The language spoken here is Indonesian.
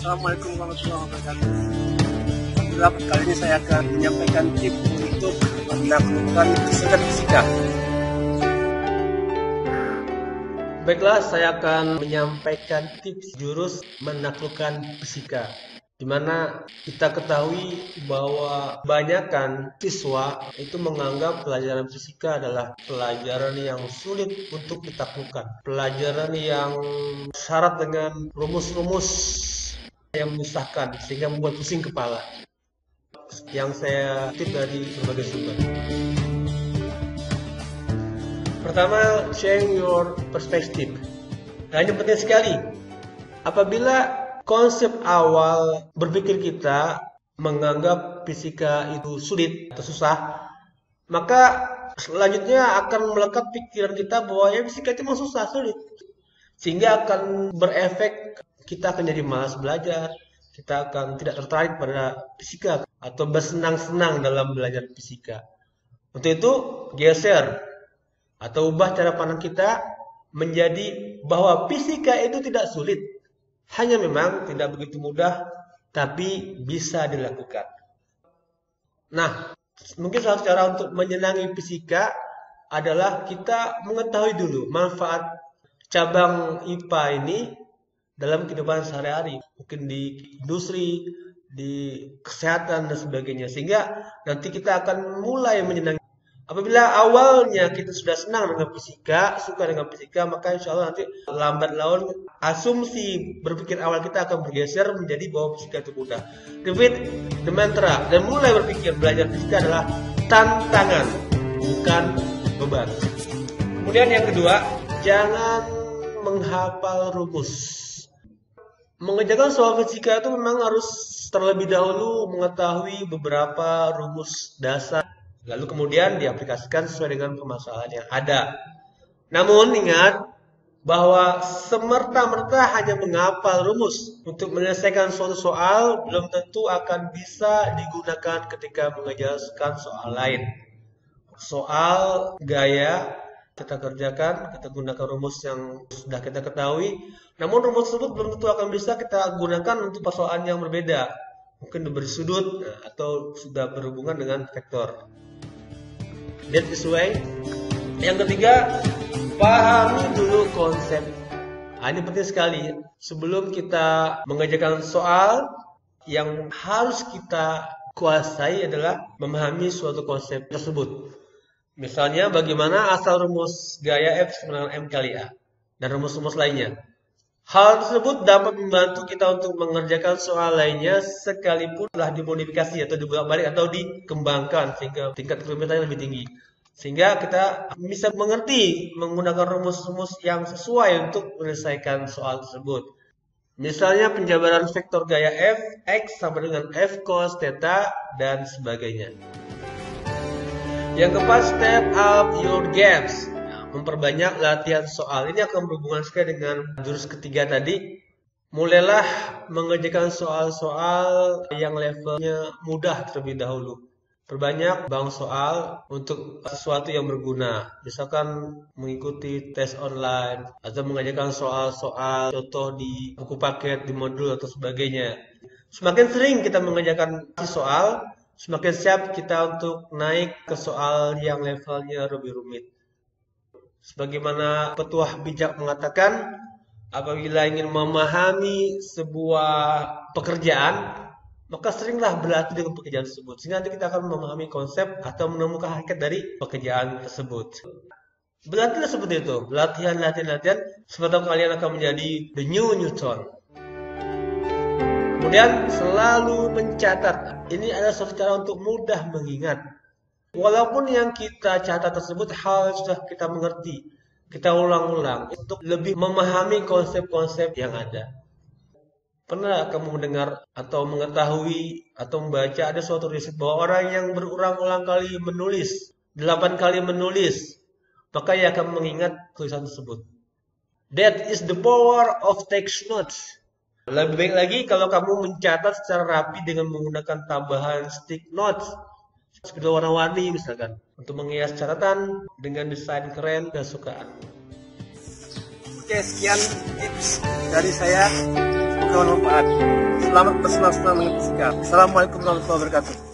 Assalamualaikum warahmatullahi wabarakatuh. Alhamdulillah, kali ini saya akan menyampaikan tips untuk menaklukkan kesulitan fisika. Baiklah, saya akan menyampaikan tips jurus menaklukkan fisika, di mana kita ketahui bahwa kebanyakan siswa itu menganggap pelajaran fisika adalah pelajaran yang sulit untuk ditaklukkan, pelajaran yang syarat dengan rumus-rumus yang menyusahkan sehingga membuat pusing kepala. Yang saya tip dari berbagai sumber. Pertama, change your perspective. Nah, ini penting sekali. Apabila konsep awal berpikir kita menganggap fisika itu sulit atau susah, maka selanjutnya akan melekat pikiran kita bahwa ya fisika itu memang susah, sulit. Sehingga akan berefek kita akan jadi malas belajar, kita akan tidak tertarik pada fisika atau bersenang-senang dalam belajar fisika. Untuk itu, geser atau ubah cara pandang kita menjadi bahwa fisika itu tidak sulit. Hanya memang tidak begitu mudah, tapi bisa dilakukan. Nah, mungkin salah satu cara untuk menyenangi fisika adalah kita mengetahui dulu manfaat cabang IPA ini dalam kehidupan sehari-hari, mungkin di industri, di kesehatan dan sebagainya, sehingga nanti kita akan mulai menyenangi. Apabila awalnya kita sudah senang dengan fisika, suka dengan fisika, maka insya Allah nanti lambat laun asumsi berpikir awal kita akan bergeser menjadi bahwa fisika itu mudah. Repeat the mantra dan mulai berpikir belajar fisika adalah tantangan, bukan beban. Kemudian yang kedua, jangan menghafal rumus. Mengerjakan soal fisika itu memang harus terlebih dahulu mengetahui beberapa rumus dasar, lalu kemudian diaplikasikan sesuai dengan permasalahan yang ada. Namun ingat bahwa semerta-merta hanya menghafal rumus untuk menyelesaikan suatu soal belum tentu akan bisa digunakan ketika mengerjakan soal lain. Soal gaya kita kerjakan, kita gunakan rumus yang sudah kita ketahui, namun rumus tersebut belum tentu akan bisa kita gunakan untuk persoalan yang berbeda, mungkin diberi sudut atau sudah berhubungan dengan vektor. That is why. Yang ketiga, pahami dulu konsep. Ini penting sekali. Sebelum kita mengerjakan soal, yang harus kita kuasai adalah memahami suatu konsep tersebut. Misalnya bagaimana asal rumus gaya F sama dengan M kali A dan rumus-rumus lainnya. Hal tersebut dapat membantu kita untuk mengerjakan soal lainnya sekalipun telah dimodifikasi atau dibolak-balik atau dikembangkan sehingga tingkat kerumitannya lebih tinggi. Sehingga kita bisa mengerti menggunakan rumus-rumus yang sesuai untuk menyelesaikan soal tersebut. Misalnya penjabaran vektor gaya F, X sama dengan F cos theta dan sebagainya. Yang keempat, step up your games. Memperbanyak latihan soal. Ini akan berhubungan sekali dengan jurus ketiga tadi. Mulailah mengerjakan soal-soal yang levelnya mudah terlebih dahulu. Perbanyak bank soal untuk sesuatu yang berguna. Misalkan mengikuti tes online atau mengerjakan soal-soal contoh di buku paket, di modul atau sebagainya. Semakin sering kita mengerjakan soal, semakin siap kita untuk naik ke soal yang levelnya lebih rumit. Sebagaimana petuah bijak mengatakan, apabila ingin memahami sebuah pekerjaan, maka seringlah berlatih dengan pekerjaan tersebut. Sehingga nanti kita akan memahami konsep atau menemukan hakikat dari pekerjaan tersebut. Berlatihlah seperti itu. Latihan. Seperti kalian akan menjadi the new Newton. Kemudian selalu mencatat. Ini adalah suatu cara untuk mudah mengingat. Walaupun yang kita catat tersebut hal yang sudah kita mengerti, kita ulang-ulang untuk lebih memahami konsep-konsep yang ada. Pernah kamu mendengar atau mengetahui atau membaca ada suatu riset bahwa orang yang berulang-ulang kali menulis, 8 kali menulis, maka ia akan mengingat tulisan tersebut. That is the power of text notes. Lebih baik lagi kalau kamu mencatat secara rapi dengan menggunakan tambahan stick notes seperti warna-warni misalkan untuk menghias catatan dengan desain keren kesukaan. Oke, sekian tips dari saya. pengetahuan manfaat. Selamat bersenang-senang dengan fisika. Assalamualaikum warahmatullahi wabarakatuh.